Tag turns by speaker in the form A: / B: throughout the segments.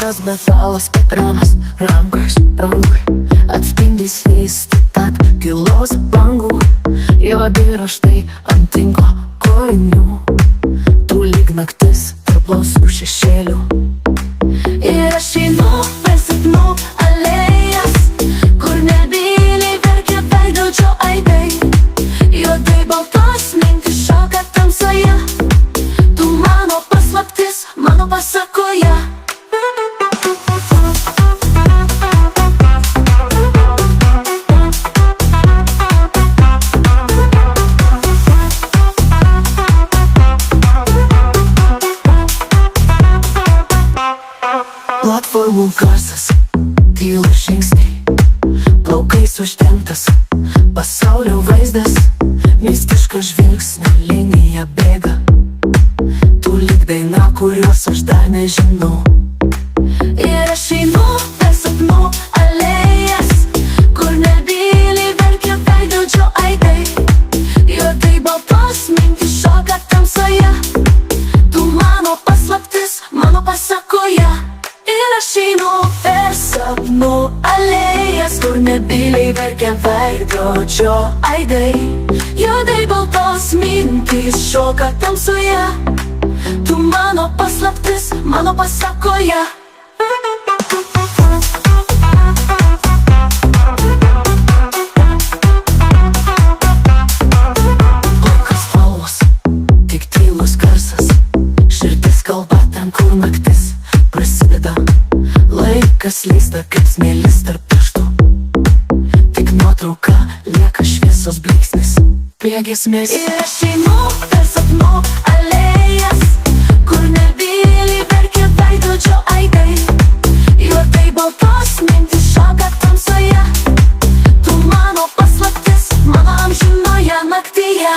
A: Sienos metalas patramas, rankos rankui atspindys vysti tad gilaus bangų. Juodi raštai ant tinklo kojinių, tu lyg naktis tarp blausių šešėlių. Ir aš einu per sapnų alėjas, kur nebyliai verkia veidrodžio aidai. Juodai baltos mintys šoka tamsoje, tu mano paslaptis, mano pasakoje. Platformų garsas, tylūs žingsniai, plaukais uždengtas pasaulio vaizdas. Mistiška žvilgsnio linija bėga, tu lyg daina, kurios aš dar nežinau. Ir aš einu per sapnų alėjas, kur nebyliai verkia veidrodžio aidai. Juodai baltos mintys šoka tamsoje, tu mano paslaptis, mano pasakoje. Ir aš einu per sapnų alėjas, kur nebyliai verkia veidrodžio aidai. Juodai baltos mintys šoka tamsoje, tu mano paslaptis, mano pasakoje. Pilkas spalvos, tik tylus garsas, širdis kalba ten, kur naktis prasideda. Laikas slysta kaip smėlis tarp pirštų, tik nuotrauka lieka šviesos blyksnis prie giesmės. Ir aš einu per sapnų alėjas, kur nebyliai verkia veidrodžio aidai. Juodai baltos mintys šoka tamsoje, tu mano paslaptis, mano amžinoje naktyje.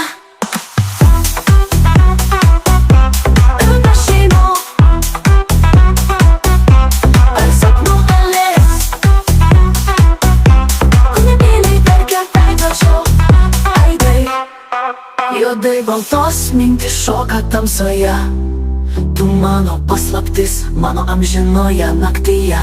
A: Juodai baltos mintys šoka tamsoje, tu mano paslaptis, mano amžinoje naktyje.